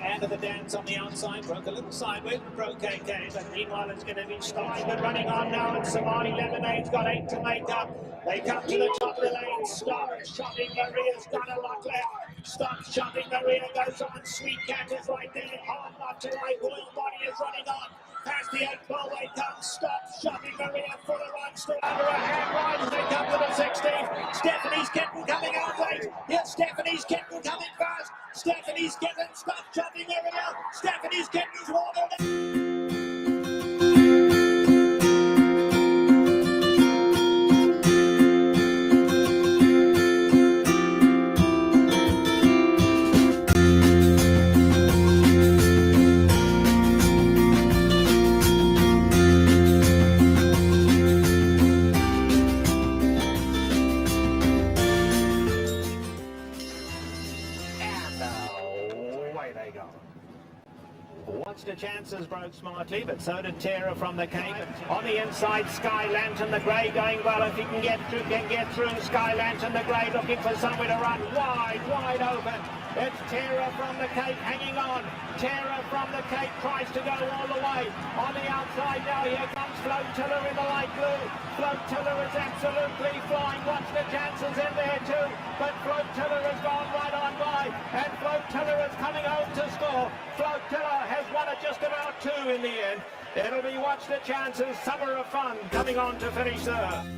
And of the dance on the outside, broke a little sideways, broke KK, but meanwhile it's going to be Steinman running on now, and Somali Lemonade's got 8 to make up. They come to the top of the lane, stop, Shopping Maria's done a lot left. Stop, Shopping Maria goes on, Sweet Cat is right there, hard not to right, Royal Body is running on. Past the 8-ball, they come, stop, Shopping Maria for the run, still under a hand ride as they come to the 16th. Stephanie's Kitten coming out late. Yes, Stephanie's Kitten coming fast. Stephanie's Kitten, stop, Shopping Maria. Stephanie's Kitten's water. The chances broke smartly, but so did Terror from the Cape. On the inside, Sky Lantern, the grey going well. If he can get through, Sky Lantern, the grey looking for somewhere to run wide open. It's Tara from the Cape hanging on. Tara from the Cape tries to go all the way. On the outside now, here comes Flotilla in the light blue. Flotilla is absolutely flying. Watch the chances in there too. But Flotilla has gone right on by. And Flotilla is coming home to score. Flotilla has won it just about 2 in the end. It'll be Watch the Chances, Summer of Fun, coming on to finish third.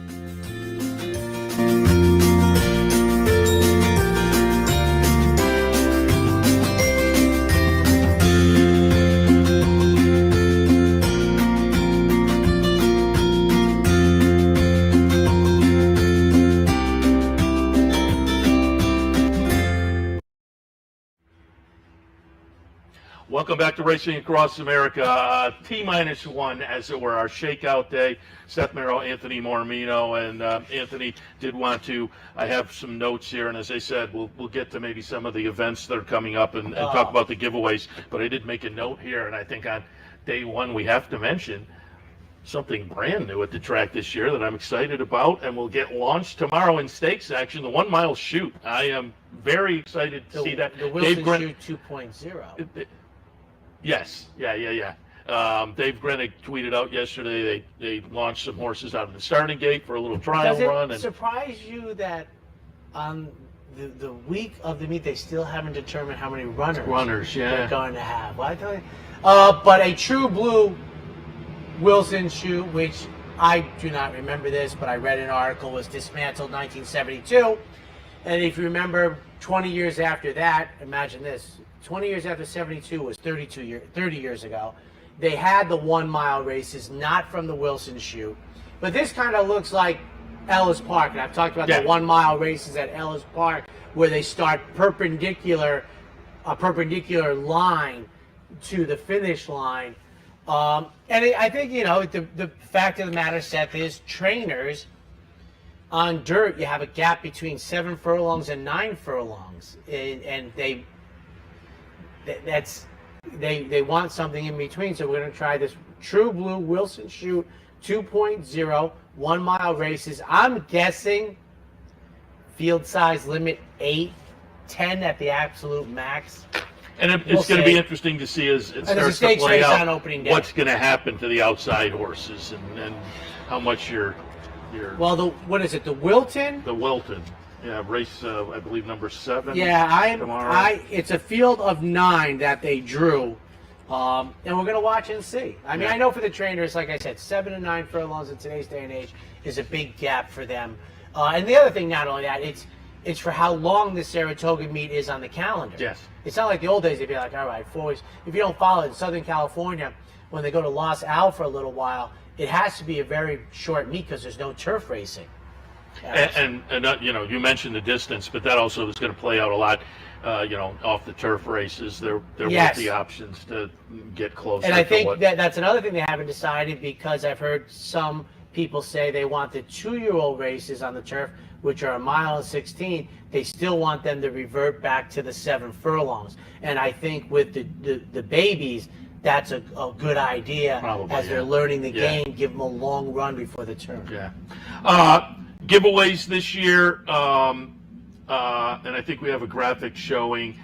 Welcome back to Racing Across America. T-1, as it were, our shakeout day. Seth, Merrow, Anthony, Mormino, and Anthony did want to. I have some notes here, and as I said, we'll get to maybe some of the events that are coming up and talk about the giveaways. But I did make a note here, and I think on day one we have to mention something brand new at the track this year that I'm excited about, and will get launched tomorrow in stakes action, the 1 mile shoot. I am very excited to see that. The Wilson Shoot 2.0. Yes, yeah. Dave Grenick tweeted out yesterday they launched some horses out of the starting gate for a little trial run. Does it surprise you that on the week of the meet they still haven't determined how many runners they're going to have? Well, I tell you, but a true blue Wilson Shoot, which I do not remember this, but I read an article, was dismantled 1972, and if you remember, 20 years after that, imagine this. 20 years after 72 was 30 years ago. They had the 1 mile races, not from the Wilson Shoot. But this kind of looks like Ellis Park. And I've talked about the 1 mile races at Ellis Park where they start a perpendicular line to the finish line. And I think, the fact of the matter, Seth, is trainers on dirt, you have a gap between 7 furlongs and 9 furlongs. And they want something in between, so we're going to try this True Blue Wilson Shoot 2.0 1 mile races. I'm guessing field size limit 8, 10 at the absolute max. And it's going to be interesting to see as it starts to play out what's going to happen to the outside horses and how much your what is it, the Wilton? The Wilton. Yeah, race, I believe, number 7. Yeah, tomorrow. It's a field of 9 that they drew, and we're going to watch and see. I mean, I know for the trainers, like I said, 7 and 9 furlongs in today's day and age is a big gap for them. And the other thing, not only that, it's for how long the Saratoga meet is on the calendar. Yes. It's not like the old days, they'd be like, all right, 4 weeks. If you don't follow it, in Southern California, when they go to Los Al for a little while, it has to be a very short meet because there's no turf racing. And you mentioned the distance, but that also is going to play out a lot. Off the turf races, there won't be options to get closer. And I think that's another thing they haven't decided, because I've heard some people say they want the 2-year-old races on the turf, which are 1 mile and 16. They still want them to revert back to the 7 furlongs. And I think with the babies, that's a good idea. Probably, as they're learning the game, give them a long run before the turf. Yeah. Giveaways this year, and I think we have a graphic showing.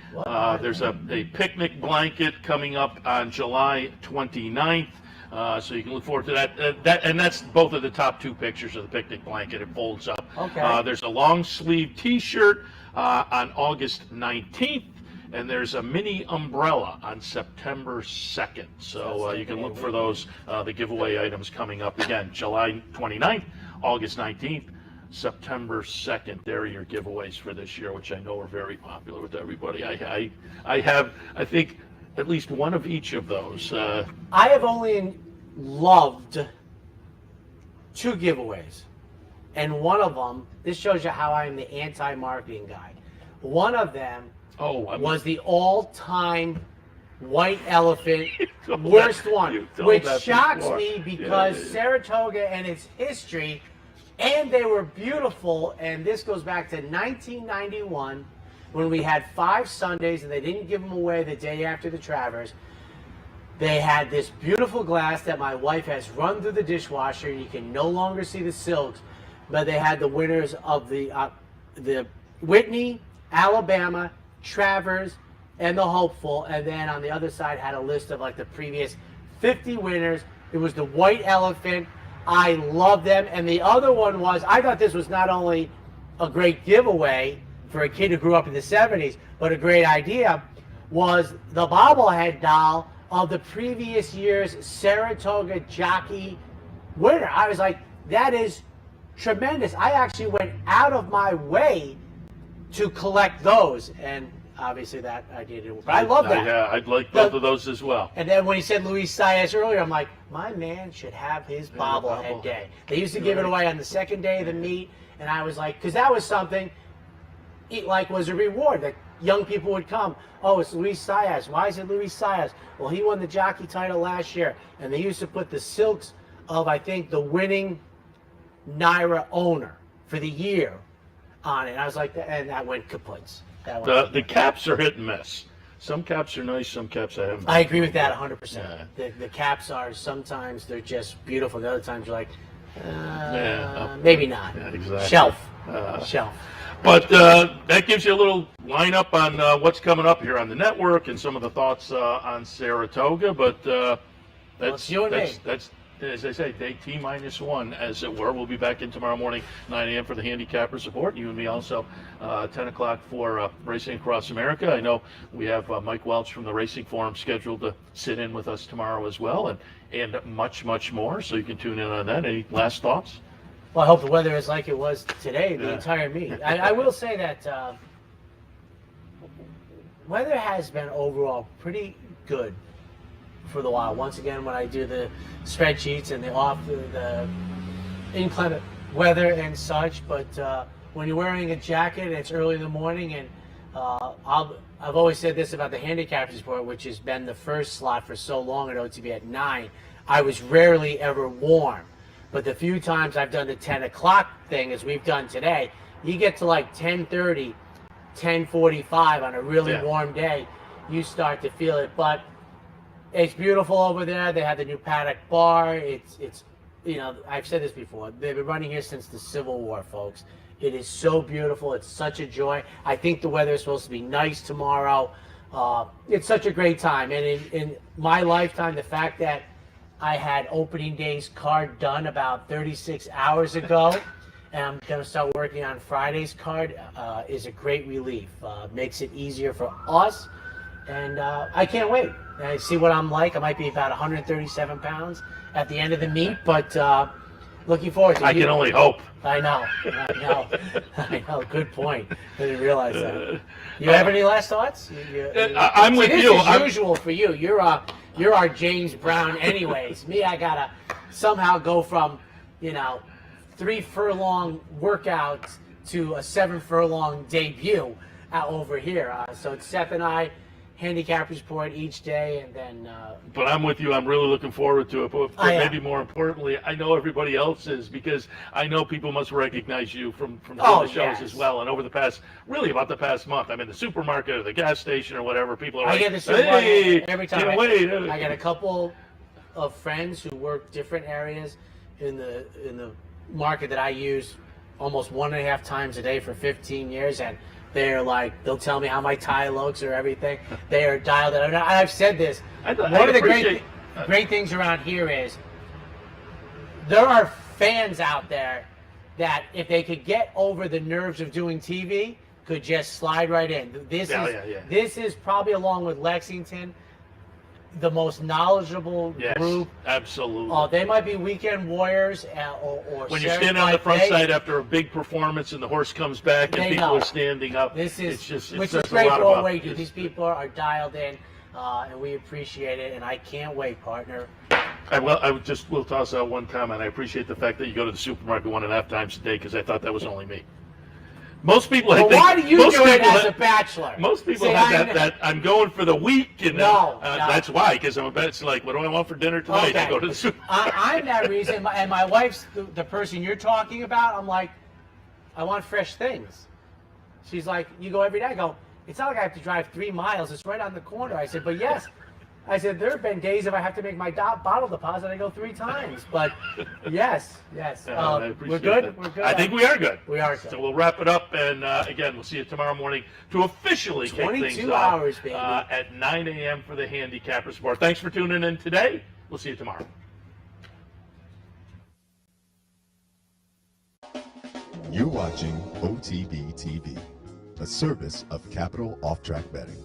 There's a picnic blanket coming up on July 29th, so you can look forward to that. And that's both of the top 2 pictures of the picnic blanket. It folds up. Okay. There's a long sleeve T-shirt on August 19th. And there's a mini umbrella on September 2nd. So you can look for those, the giveaway items coming up again, July 29th, August 19th, September 2nd. There are your giveaways for this year, which I know are very popular with everybody. I have, I think, at least one of each of those. I have only loved 2 giveaways. And one of them, this shows you how I'm the anti-marketing guy. One of them was the all-time white elephant, worst one, which shocks me because Saratoga and its history, and they were beautiful, and this goes back to 1991 when we had 5 Sundays and they didn't give them away the day after the Travers. They had this beautiful glass that my wife has run through the dishwasher, and you can no longer see the silks, but they had the winners of the Whitney, Alabama, Travers, and the hopeful, and then on the other side had a list of like the previous 50 winners. It was the White Elephant. I love them. And the other one was, I thought this was not only a great giveaway for a kid who grew up in the 70s, but a great idea, was the bobblehead doll of the previous year's Saratoga jockey winner. I was like, that is tremendous. I actually went out of my way to collect those, and obviously that idea didn't work. But I love that. Yeah, I'd like both of those as well. And then when he said Luis Saez earlier, I'm like, my man should have his bobblehead day. They used to give it away on the second day of the meet, and I was like, because that was something, it like was a reward that young people would come. Oh, it's Luis Saez. Why is it Luis Saez? Well, he won the jockey title last year, and they used to put the silks of, I think, the winning Naira owner for the year on it. And I was like, and that went kaput. The caps are hit and miss. Some caps are nice, some caps I haven't. I agree with that 100%. Yeah. The caps are, sometimes they're just beautiful. The other times you're like, maybe not. Yeah, exactly. Shelf. But that gives you a little lineup on what's coming up here on the network and some of the thoughts on Saratoga. But that's as I say, day T-1, as it were. We'll be back in tomorrow morning, 9 a.m. for the handicapper support. You and me also, 10 o'clock for Racing Across America. I know we have Mike Welch from the Racing Forum scheduled to sit in with us tomorrow as well, and much, much more. So you can tune in on that. Any last thoughts? Well, I hope the weather is like it was today, the entire meet. I will say that weather has been overall pretty good for the while. Once again, when I do the spreadsheets and the inclement weather and such, but when you're wearing a jacket and it's early in the morning, and I've always said this about the handicap sport, which has been the first slot for so long at OTB at 9, I was rarely ever warm. But the few times I've done the 10 o'clock thing, as we've done today, you get to like 10:30, 10:45 on a really warm day, you start to feel it. But it's beautiful over there. They have the new paddock bar. It's I've said this before. They've been running here since the Civil War, folks. It is so beautiful. It's such a joy. I think the weather is supposed to be nice tomorrow. It's such a great time. And in my lifetime, the fact that I had opening day's card done about 36 hours ago, and I'm going to start working on Friday's card, is a great relief. Makes it easier for us, and I can't wait. I see what I'm like. I might be about 137 pounds at the end of the meet, but looking forward to it. I can only hope. I know. Good point. I didn't realize that. You have any last thoughts? I'm with you. This is usual for you. You're our James Brown anyways. Me, I gotta somehow go from 3 furlong workouts to a 7 furlong debut out over here. So it's Seth and I, handicap report each day, and then. But I'm with you. I'm really looking forward to it. But maybe more importantly, I know everybody else is, because I know people must recognize you from doing the shows as well. And over the past month, I'm in the supermarket or the gas station or whatever. People are like, I get the supermarket hey, every time. can't wait. I got a couple of friends who work different areas in the market that I use almost 1.5 times a day for 15 years, and they're like, they'll tell me how my tie looks or everything. They are dialed in. I've said this. One of the great things around here is there are fans out there that, if they could get over the nerves of doing TV, could just slide right in. This is probably, along with Lexington, the most knowledgeable group. Absolutely. They might be weekend warriors or when you're standing on the front side after a big performance and the horse comes back and people are standing up. This is, which is great for what we do. These people are dialed in, and we appreciate it, and I can't wait, partner. I will toss out one comment. I appreciate the fact that you go to the supermarket 1.5 times a day, because I thought that was only me. Most people, why do you do it as a bachelor? Most people have that I'm going for the week, and that's why, because it's like, what do I want for dinner tonight? Okay. I go to the super. I'm that reason, and my wife's the person you're talking about. I'm like, I want fresh things. She's like, you go every day. I go, it's not like I have to drive 3 miles. It's right on the corner. I said, but yes, I said, there have been days if I have to make my bottle deposit, I go 3 times. But yes. We're good? That. We're good. I think we are good. We are good. So we'll wrap it up, and again, we'll see you tomorrow morning to officially kick things 22 off hours, baby. at 9 a.m. for the Handicappers Bar. Thanks for tuning in today. We'll see you tomorrow. You're watching OTB TV, a service of Capital Off Track Betting.